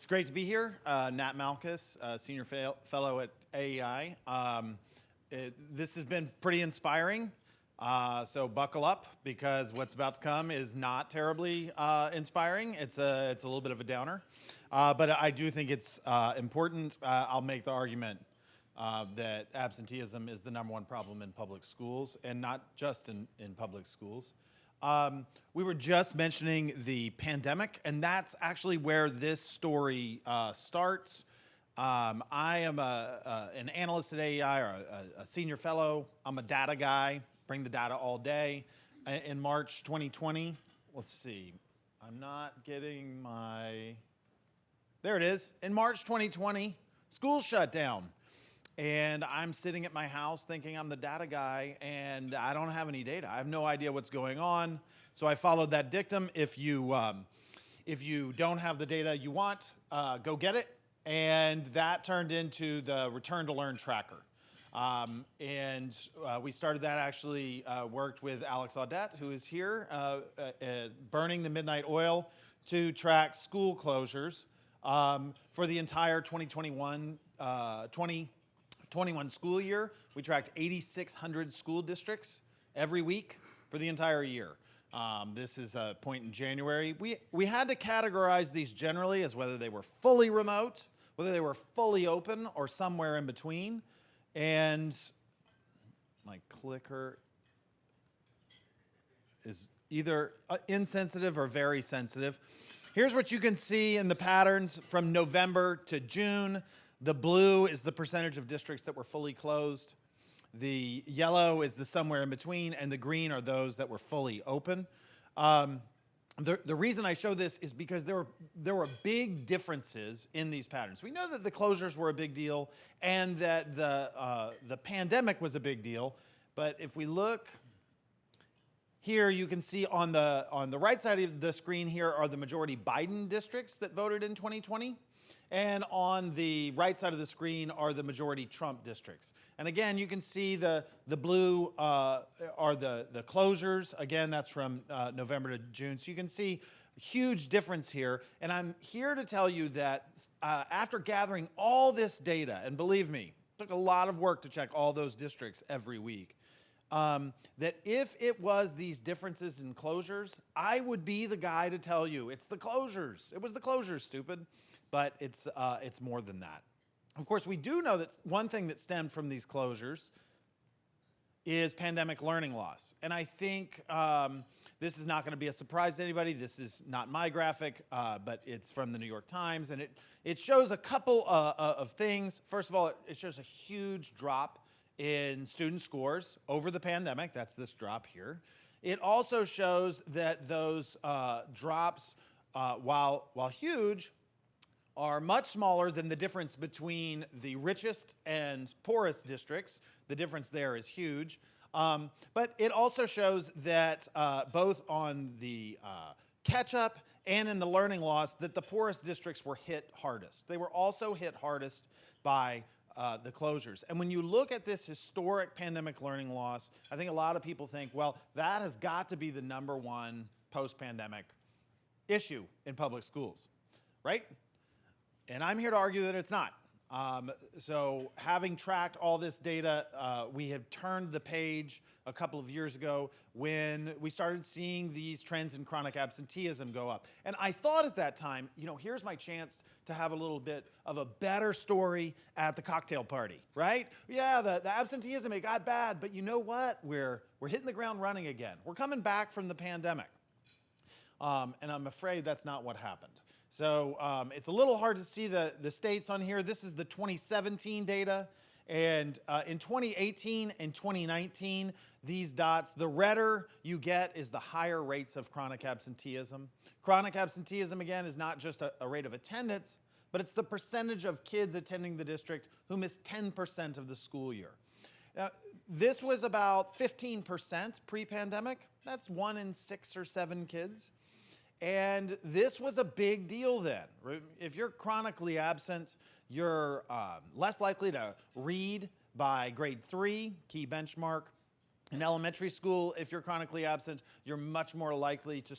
It's great to be here. Nat Malkus, Senior Fellow at AEI. This has been pretty inspiring, so buckle up because what's about to come is not terribly inspiring. It's a little bit of a downer, but I do think it's important. I'll make the argument that absenteeism is the #1 problem in public schools, and not just in public schools. We were just mentioning the pandemic, and that's actually where this story starts. I am an analyst at AEI, or a senior fellow. I'm a data guy, bring the data all day. In March 2020, let's see, I'm not getting my, there it is. In March 2020, schools shut down. And I'm sitting at my house thinking I'm the data guy, and I don't have any data. I have no idea what's going on. So I followed that dictum. If you don't have the data you want, go get it. And that turned into the Return to Learn tracker. We started that, actually worked with Alex Audette, who is here, burning the midnight oil to track school closures for the entire 2021 school year. We tracked 8,600 school districts every week for the entire year. This is a point in January. We had to categorize these generally as whether they were fully remote, whether they were fully open, or somewhere in between. And my clicker is either insensitive or very sensitive. Here's what you can see in the patterns from November to June. The blue is the percentage of districts that were fully closed. The yellow is the somewhere in between, and the green are those that were fully open. The reason I show this is because there were big differences in these patterns. We know that the closures were a big deal and that the pandemic was a big deal. But if we look here, you can see on the right side of the screen here are the majority Biden districts that voted in 2020. And on the right side of the screen are the majority Trump districts. And again, you can see the blue are the closures. Again, that's from November to June. So you can see a huge difference here. And I'm here to tell you that after gathering all this data, and believe me, it took a lot of work to check all those districts every week, that if it was these differences in closures, I would be the guy to tell you it's the closures. It was the closures, stupid. But it's more than that. Of course, we do know that one thing that stemmed from these closures is pandemic learning loss. And I think this is not going to be a surprise to anybody. This is not my graphic, but it's from the New York Times. And it shows a couple of things. First of all, it shows a huge drop in student scores over the pandemic. That's this drop here. It also shows that those drops, while huge, are much smaller than the difference between the richest and poorest districts. The difference there is huge. But it also shows that both on the catch-up and in the learning loss, that the poorest districts were hit hardest. They were also hit hardest by the closures. And when you look at this historic pandemic learning loss, I think a lot of people think, well, that has got to be the #1 post-pandemic issue in public schools, right? And I'm here to argue that it's not. So having tracked all this data, we have turned the page a couple of years ago when we started seeing these trends in chronic absenteeism go up. And I thought at that time, here's my chance to have a little bit of a better story at the cocktail party, right? Yeah, the absenteeism, it got bad, but you know what? We're hitting the ground running again. We're coming back from the pandemic. And I'm afraid that's not what happened. So it's a little hard to see the states on here. This is the 2017 data. And in 2018 and 2019, these dots, the redder you get is the higher rates of chronic absenteeism. Chronic absenteeism, again, is not just a rate of attendance, but it's the percentage of kids attending the district who miss 10% of the school year. Now, this was about 15% pre-pandemic. That's 1 in 6 or 7 kids. And this was a big deal then. If you're chronically absent, you're less likely to read by grade 3, key benchmark. In elementary school, if you're chronically absent, you're much more likely to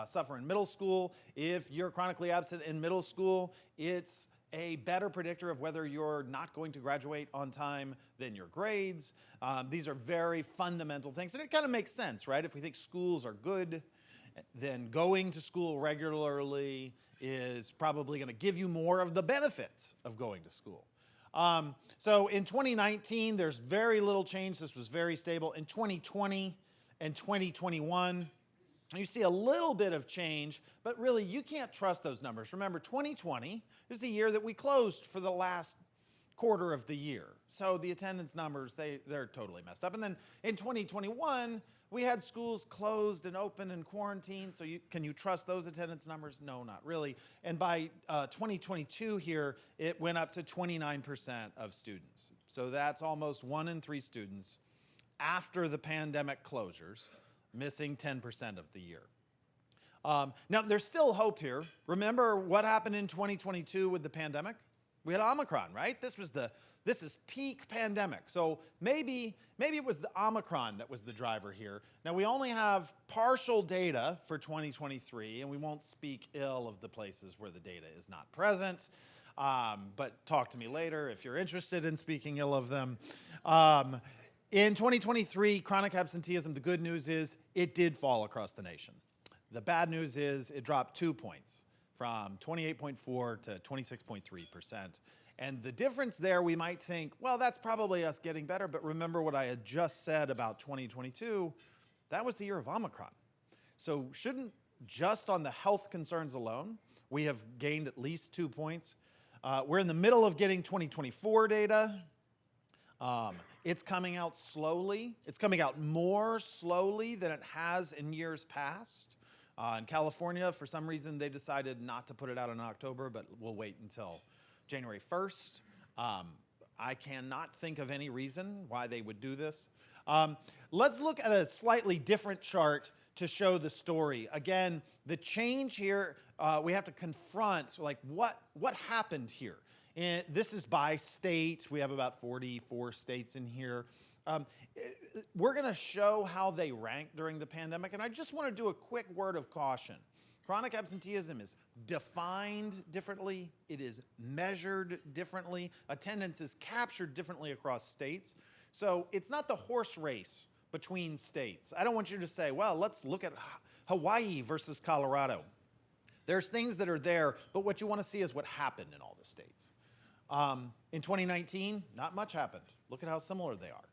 suffer in middle school. If you're chronically absent in middle school, it's a better predictor of whether you're not going to graduate on time than your grades. These are very fundamental things, and it kind of makes sense, right? If we think schools are good, then going to school regularly is probably going to give you more of the benefits of going to school. So in 2019, there's very little change. This was very stable. In 2020 and 2021, you see a little bit of change, but really you can't trust those numbers. Remember, 2020 is the year that we closed for the last quarter of the year. So the attendance numbers, they're totally messed up. And then in 2021, we had schools closed and open and quarantined. So can you trust those attendance numbers? No, not really. And by 2022 here, it went up to 29% of students. So that's almost 1 in 3 students after the pandemic closures missing 10% of the year. Now, there's still hope here. Remember what happened in 2022 with the pandemic? We had Omicron, right? This is peak pandemic. So maybe it was the Omicron that was the driver here. Now, we only have partial data for 2023, and we won't speak ill of the places where the data is not present. But talk to me later if you're interested in speaking ill of them. In 2023, chronic absenteeism, the good news is it did fall across the nation. The bad news is it dropped 2 points from 28.4 to 26.3%. And the difference there, we might think, well, that's probably us getting better. But remember what I had just said about 2022, that was the year of Omicron. So shouldn't just on the health concerns alone, we have gained at least 2 points. We're in the middle of getting 2024 data. It's coming out slowly. It's coming out more slowly than it has in years past. In California, for some reason, they decided not to put it out in October, but we'll wait until January 1st. I cannot think of any reason why they would do this. Let's look at a slightly different chart to show the story. Again, the change here, we have to confront, like, what happened here? And this is by state. We have about 44 states in here. We're going to show how they rank during the pandemic, and I just want to do a quick word of caution. Chronic absenteeism is defined differently. It is measured differently. Attendance is captured differently across states. So it's not the horse race between states. I don't want you to say, well, let's look at Hawaii versus Colorado. There's things that are there, but what you want to see is what happened in all the states. In 2019, not much happened. Look at how similar they are.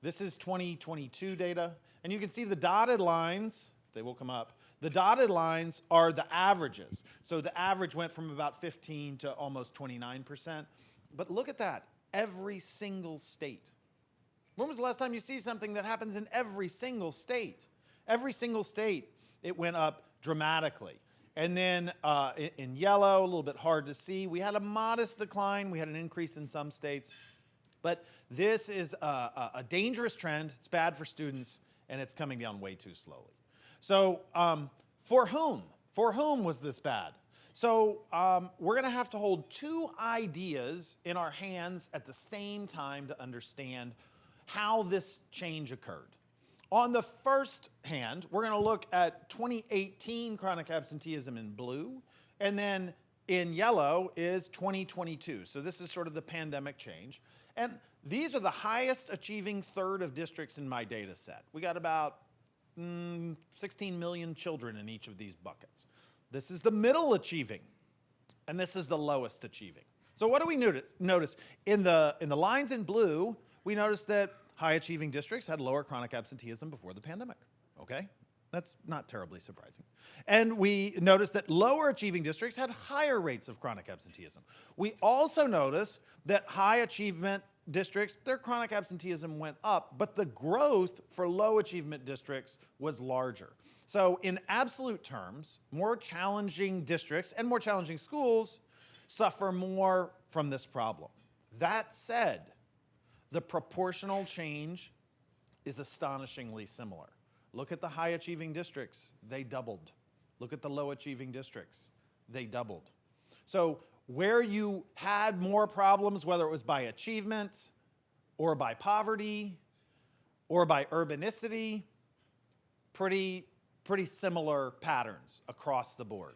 This is 2022 data, and you can see the dotted lines, they will come up. The dotted lines are the averages. So the average went from about 15 to almost 29%. But look at that, every single state. When was the last time you see something that happens in every single state? Every single state, it went up dramatically. And then in yellow, a little bit hard to see, we had a modest decline. We had an increase in some states. But this is a dangerous trend. It's bad for students, and it's coming down way too slowly. So for whom? For whom was this bad? So we're going to have to hold 2 ideas in our hands at the same time to understand how this change occurred. On the first hand, we're going to look at 2018 chronic absenteeism in blue, and then in yellow is 2022. So this is sort of the pandemic change. And these are the highest achieving third of districts in my data set. We got about 16 million children in each of these buckets. This is the middle achieving, and this is the lowest achieving. So what do we notice? In the lines in blue, we notice that high achieving districts had lower chronic absenteeism before the pandemic, okay? That's not terribly surprising. And we notice that lower achieving districts had higher rates of chronic absenteeism. We also notice that high achievement districts, their chronic absenteeism went up, but the growth for low achievement districts was larger. So in absolute terms, more challenging districts and more challenging schools suffer more from this problem. That said, the proportional change is astonishingly similar. Look at the high achieving districts, they doubled. Look at the low achieving districts, they doubled. So where you had more problems, whether it was by achievement or by poverty or by urbanicity, pretty similar patterns across the board.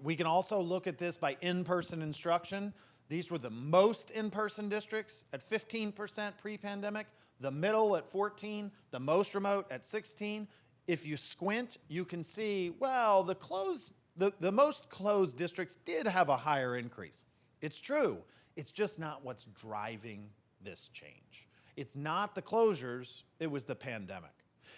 We can also look at this by in-person instruction. These were the most in-person districts at 15% pre-pandemic, the middle at 14, the most remote at 16. If you squint, you can see, well, the most closed districts did have a higher increase. It's true. It's just not what's driving this change. It's not the closures, it was the pandemic.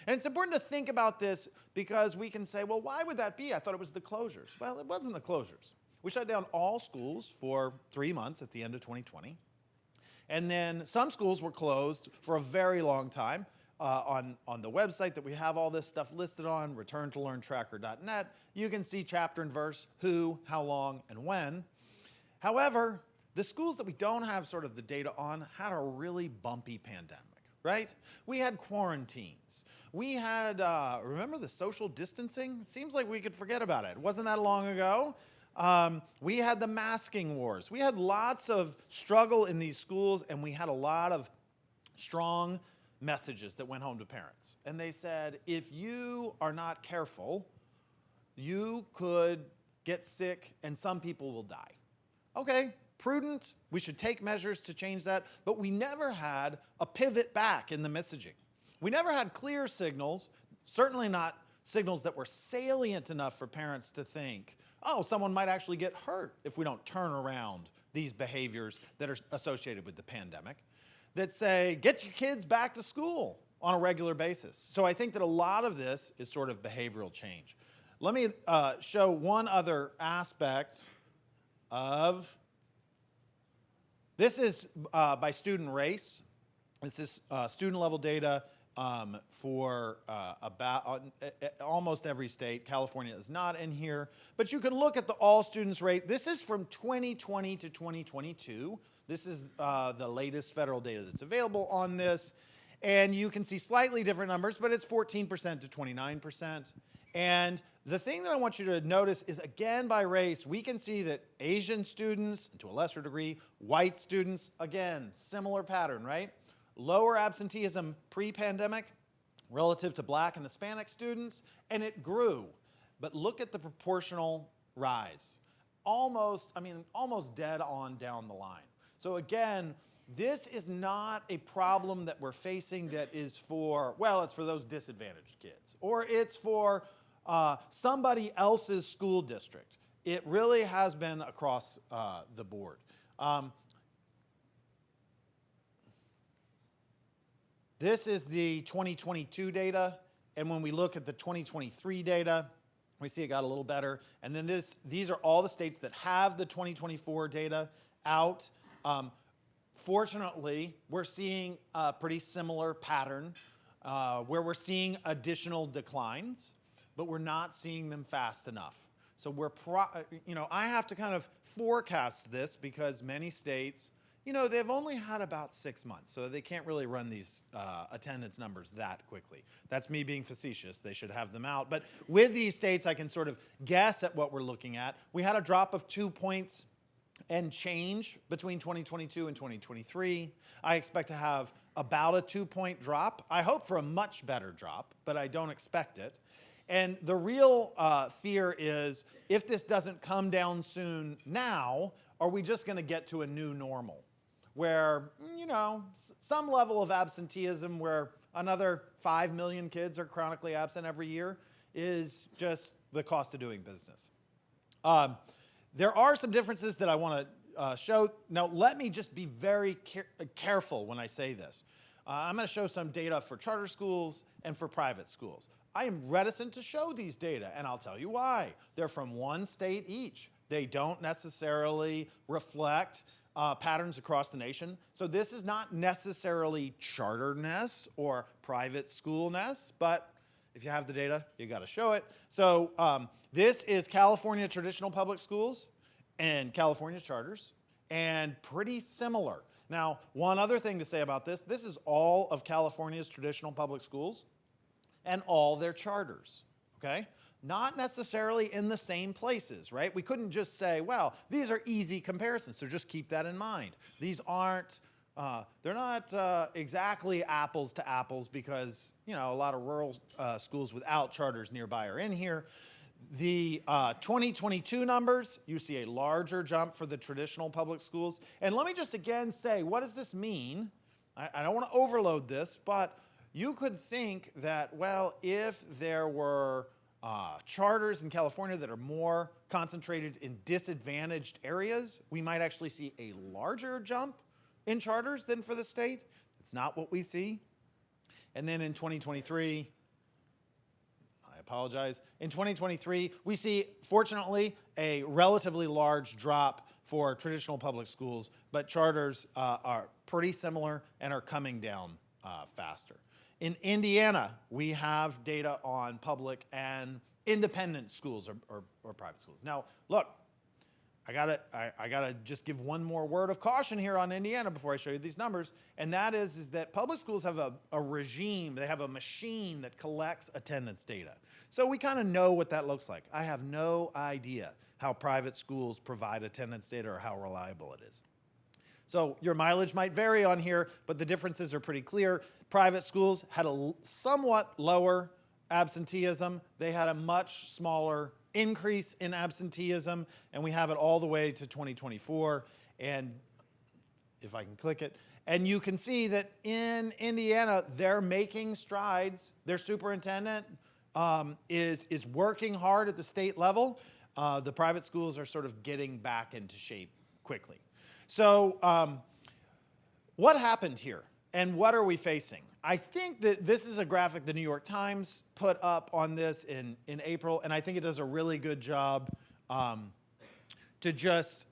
And it's important to think about this because we can say, well, why would that be? I thought it was the closures. Well, it wasn't the closures. We shut down all schools for 3 months at the end of 2020. And then some schools were closed for a very long time. On the website that we have all this stuff listed on, returntolearntracker.net, you can see chapter and verse, who, how long, and when. However, the schools that we don't have sort of the data on had a really bumpy pandemic. Right? We had quarantines. We had, remember the social distancing? Seems like we could forget about it. It wasn't that long ago. We had the masking wars. We had lots of struggle in these schools, and we had a lot of strong messages that went home to parents. And they said, if you are not careful, you could get sick and some people will die. Okay. Prudent, we should take measures to change that, but we never had a pivot back in the messaging. We never had clear signals, certainly not signals that were salient enough for parents to think, oh, someone might actually get hurt if we don't turn around these behaviors that are associated with the pandemic, that say, get your kids back to school on a regular basis. So I think that a lot of this is sort of behavioral change. Let me show one other aspect of. This is by student race. This is student level data for almost every state. California is not in here, but you can look at the all students rate. This is from 2020 to 2022. This is the latest federal data that's available on this. And you can see slightly different numbers, but it's 14% to 29%. And the thing that I want you to notice is, again, by race, we can see that Asian students, and to a lesser degree, white students, again, similar pattern, right? Lower absenteeism pre-pandemic relative to Black and Hispanic students, and it grew. But look at the proportional rise. Almost dead on down the line. So again, this is not a problem that we're facing that is for, well, it's for those disadvantaged kids, or it's for somebody else's school district. It really has been across the board. This is the 2022 data, and when we look at the 2023 data, we see it got a little better. And then these are all the states that have the 2024 data out. Fortunately, we're seeing a pretty similar pattern where we're seeing additional declines, but we're not seeing them fast enough. So I have to kind of forecast this because many states, they've only had about 6 months, so they can't really run these attendance numbers that quickly. That's me being facetious. They should have them out. But with these states, I can sort of guess at what we're looking at. We had a drop of 2 points and change between 2022 and 2023. I expect to have about a 2-point drop. I hope for a much better drop, but I don't expect it. And the real fear is, if this doesn't come down soon now, are we just going to get to a new normal where, some level of absenteeism where another 5 million kids are chronically absent every year is just the cost of doing business. There are some differences that I want to show. Now, let me just be very careful when I say this. I'm going to show some data for charter schools and for private schools. I am reticent to show these data, and I'll tell you why. They're from one state each. They don't necessarily reflect patterns across the nation. So this is not necessarily charter-ness or private school-ness, but if you have the data, you got to show it. So this is California traditional public schools and California charters, and pretty similar. Now, one other thing to say about this is all of California's traditional public schools and all their charters, okay? Not necessarily in the same places, right? We couldn't just say, well, these are easy comparisons, so just keep that in mind. These aren't They're not exactly apples to apples because, you know, a lot of rural schools without charters nearby are in here. The 2022 numbers, you see a larger jump for the traditional public schools. And let me just again say, what does this mean? I don't want to overload this, but you could think that, well, if there were charters in California that are more concentrated in disadvantaged areas, we might actually see a larger jump in charters than for the state. It's not what we see. And then in 2023, I apologize, in 2023, we see, fortunately, a relatively large drop for traditional public schools, but charters are pretty similar and are coming down faster. In Indiana, we have data on public and independent schools or private schools. Now, look, I gotta just give one more word of caution here on Indiana before I show you these numbers, and that is that public schools have a regime, they have a machine that collects attendance data. So we kind of know what that looks like. I have no idea how private schools provide attendance data or how reliable it is. So your mileage might vary on here, but the differences are pretty clear. Private schools had a somewhat lower absenteeism. They had a much smaller increase in absenteeism, and we have it all the way to 2024. And if I can click it, and you can see that in Indiana, they're making strides. Their superintendent is working hard at the state level. The private schools are sort of getting back into shape quickly. So what happened here, and what are we facing? I think that this is a graphic the New York Times put up on this in April, and I think it does a really good job to just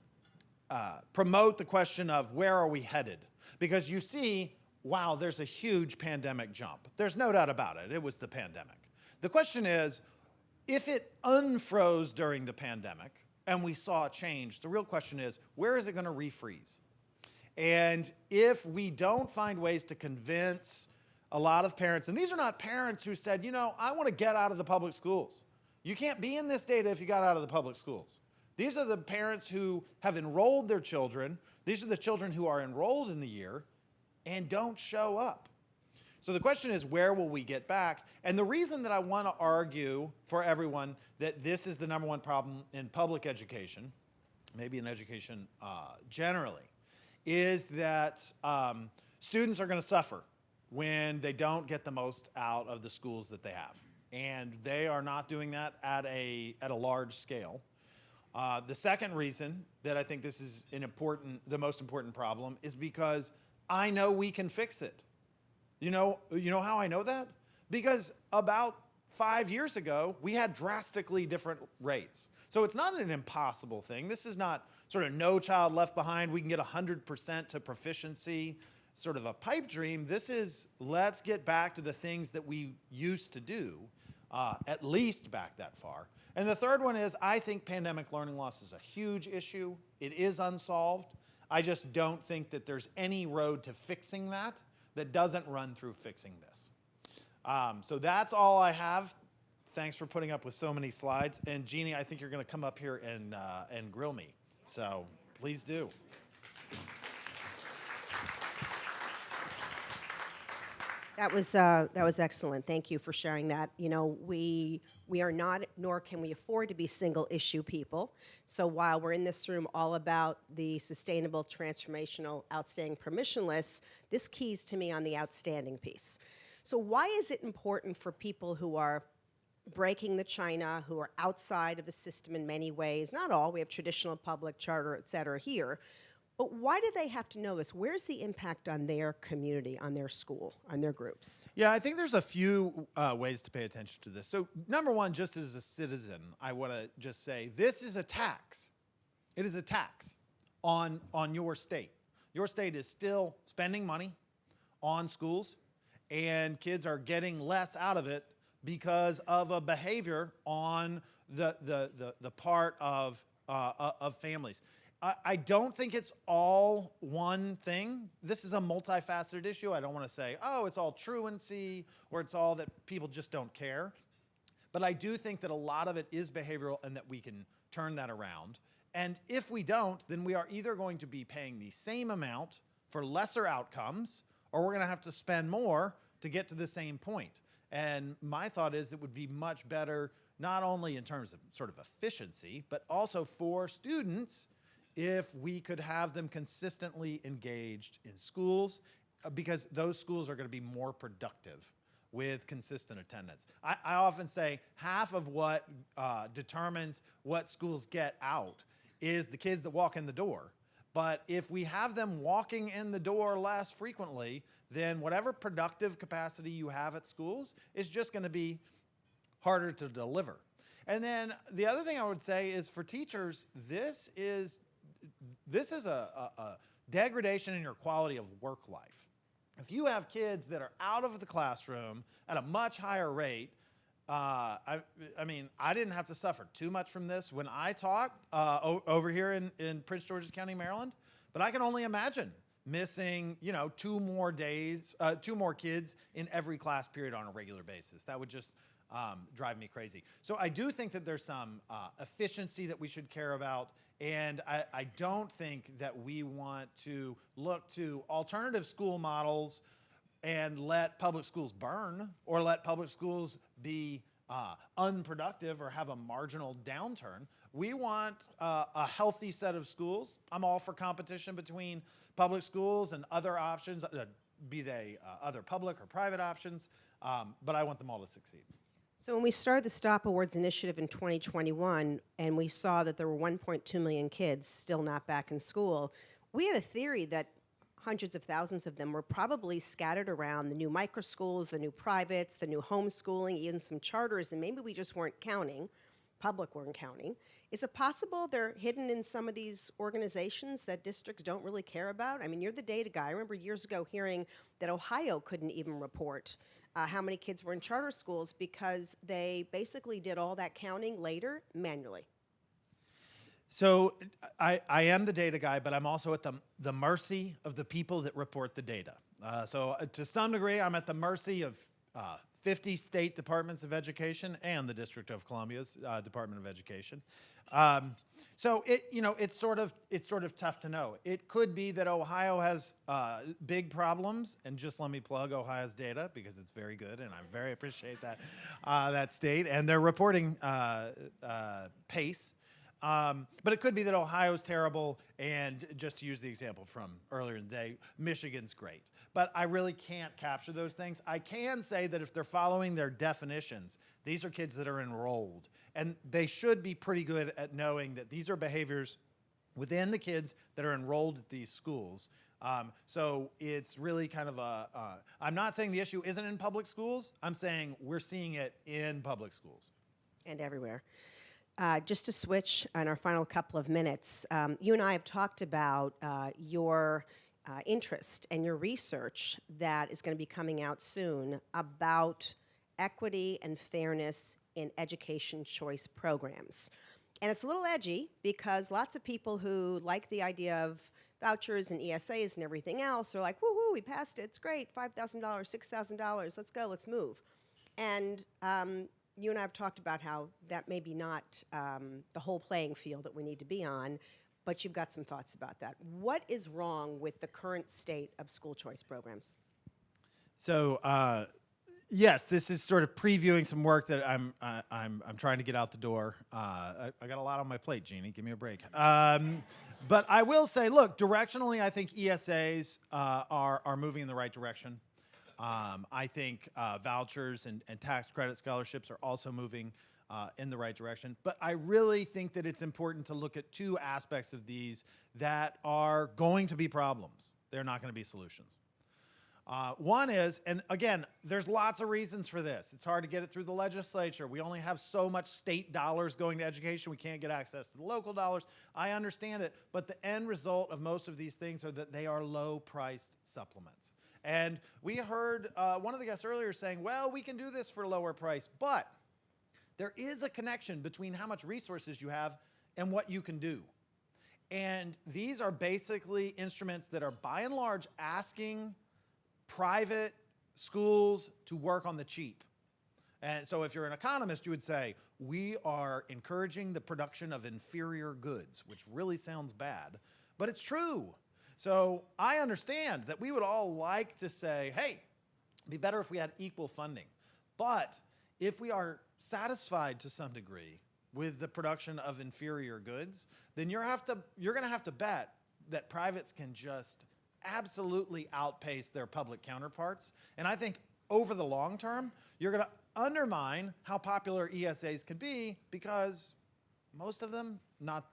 promote the question of where are we headed? Because you see, wow, there's a huge pandemic jump. There's no doubt about it. It was the pandemic. The question is, if it unfroze during the pandemic and we saw a change, the real question is, where is it going to refreeze? And if we don't find ways to convince a lot of parents, and these are not parents who said, you know, I want to get out of the public schools. You can't be in this data if you got out of the public schools. These are the parents who have enrolled their children. These are the children who are enrolled in the year and don't show up. So the question is, where will we get back? And the reason that I want to argue for everyone that this is the #1 problem in public education, maybe in education generally, is that students are going to suffer when they don't get the most out of the schools that they have. And they are not doing that at a large scale. The second reason that I think this is the most important problem is because I know we can fix it. You know how I know that? Because about 5 years ago, we had drastically different rates. So it's not an impossible thing. This is not sort of no child left behind. We can get 100% to proficiency, sort of a pipe dream. This is, let's get back to the things that we used to do, at least back that far. And the third one is, I think pandemic learning loss is a huge issue. It is unsolved. I just don't think that there's any road to fixing that doesn't run through fixing this. So that's all I have. Thanks for putting up with so many slides. And Jeannie, I think you're going to come up here and grill me. So please do. That was excellent. Thank you for sharing that. You know, we are not, nor can we afford to be single issue people. So while we're in this room all about the sustainable, transformational, outstanding, permissionless, this keys to me on the outstanding piece. So why is it important for people who are breaking the China, who are outside of the system in many ways, not all, we have traditional public charter, et cetera here, but why do they have to know this? Where's the impact on their community, on their school, on their groups? Yeah, I think there's a few ways to pay attention to this. So #1, just as a citizen, I want to just say this is a tax. It is a tax on your state. Your state is still spending money on schools, and kids are getting less out of it because of a behavior on the part of families. I don't think it's all one thing. This is a multifaceted issue. I don't want to say, oh, it's all truancy or it's all that people just don't care. But I do think that a lot of it is behavioral and that we can turn that around. And if we don't, then we are either going to be paying the same amount for lesser outcomes, or we're going to have to spend more to get to the same point. And my thought is it would be much better, not only in terms of sort of efficiency, but also for students if we could have them consistently engaged in schools, because those schools are going to be more productive with consistent attendance. I often say half of what determines what schools get out is the kids that walk in the door. But if we have them walking in the door less frequently, then whatever productive capacity you have at schools is just going to be harder to deliver. And then the other thing I would say is for teachers, this is a degradation in your quality of work life. If you have kids that are out of the classroom at a much higher rate, I mean, I didn't have to suffer too much from this when I taught over here in Prince George's County, Maryland, but I can only imagine missing, 2 more days, 2 more kids in every class period on a regular basis. That would just drive me crazy. So I do think that there's some efficiency that we should care about, and I don't think that we want to look to alternative school models and let public schools burn or let public schools be unproductive or have a marginal downturn. We want a healthy set of schools. I'm all for competition between public schools and other options, be they other public or private options, but I want them all to succeed. So when we started the Stop Awards initiative in 2021, and we saw that there were 1.2 million kids still not back in school, we had a theory that hundreds of thousands of them were probably scattered around the new microschools, the new privates, the new homeschooling, even some charters, and maybe we just weren't counting, public weren't counting. Is it possible they're hidden in some of these organizations that districts don't really care about? I mean, you're the data guy. I remember years ago hearing that Ohio couldn't even report how many kids were in charter schools because they basically did all that counting later manually. So I am the data guy, but I'm also at the mercy of the people that report the data. So to some degree, I'm at the mercy of 50 state departments of education and the District of Columbia's Department of Education. So it's sort of tough to know. It could be that Ohio has big problems, and just let me plug Ohio's data because it's very good, and I very appreciate that state and their reporting pace. But it could be that Ohio's terrible, and just to use the example from earlier in the day, Michigan's great. But I really can't capture those things. I can say that if they're following their definitions, these are kids that are enrolled, and they should be pretty good at knowing that these are behaviors within the kids that are enrolled at these schools. So it's really kind of I'm not saying the issue isn't in public schools. I'm saying we're seeing it in public schools. And everywhere. Just to switch in our final couple of minutes, you and I have talked about your interest and your research that is going to be coming out soon about equity and fairness in education choice programs. And it's a little edgy because lots of people who like the idea of vouchers and ESAs and everything else are like, woohoo, we passed it, it's great, $5,000, $6,000, let's go, let's move. And you and I have talked about how that may be not the whole playing field that we need to be on, but you've got some thoughts about that. What is wrong with the current state of school choice programs? So yes, this is sort of previewing some work that I'm trying to get out the door. I got a lot on my plate, Jeannie. Give me a break. But I will say, look, directionally, I think ESAs are moving in the right direction. I think vouchers and tax credit scholarships are also moving in the right direction. But I really think that it's important to look at 2 aspects of these that are going to be problems. They're not going to be solutions. One is, and again, there's lots of reasons for this. It's hard to get it through the legislature. We only have so much state dollars going to education. We can't get access to the local dollars. I understand it. But the end result of most of these things are that they are low-priced supplements. And we heard one of the guests earlier saying, well, we can do this for a lower price, but there is a connection between how much resources you have and what you can do. And these are basically instruments that are by and large asking private schools to work on the cheap. And so if you're an economist, you would say, we are encouraging the production of inferior goods, which really sounds bad, but it's true. So I understand that we would all like to say, hey, it'd be better if we had equal funding. But if we are satisfied to some degree with the production of inferior goods, then you're going to have to bet that privates can just absolutely outpace their public counterparts. And I think over the long term, you're going to undermine how popular ESAs can be because most of them not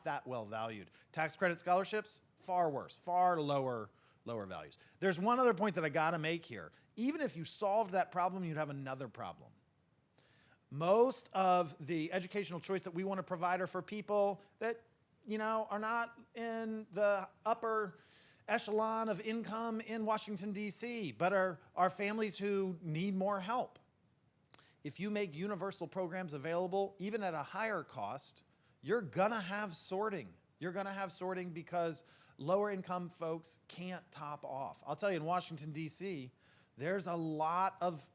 that well valued. Tax credit scholarships, far worse, far lower values. There's one other point that I got to make here. Even if you solved that problem, you'd have another problem. Most of the educational choice that we want to provide are for people that, are not in the upper echelon of income in Washington, D.C., but are families who need more help. If you make universal programs available, even at a higher cost, you're going to have sorting. You're going to have sorting because lower income folks can't top off. I'll tell you, in Washington, D.C., there's a lot of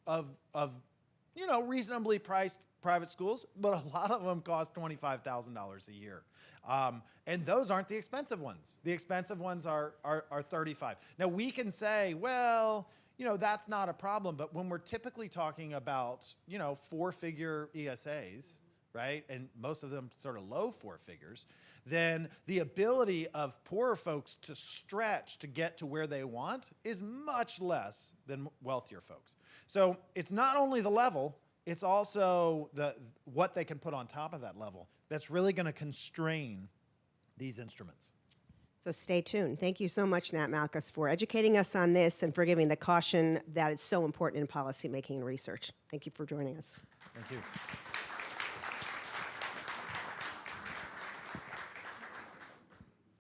reasonably priced private schools, but a lot of them cost $25,000 a year. And those aren't the expensive ones. The expensive ones are $35,000. Now we can say, well, that's not a problem, but when we're typically talking about, four-figure ESAs, right, and most of them sort of low four figures, then the ability of poorer folks to stretch to get to where they want is much less than wealthier folks. So it's not only the level, it's also what they can put on top of that level that's really going to constrain these instruments. So stay tuned. Thank you so much, Nat Malkus, for educating us on this and for giving the caution that is so important in policymaking and research. Thank you for joining us. Thank you.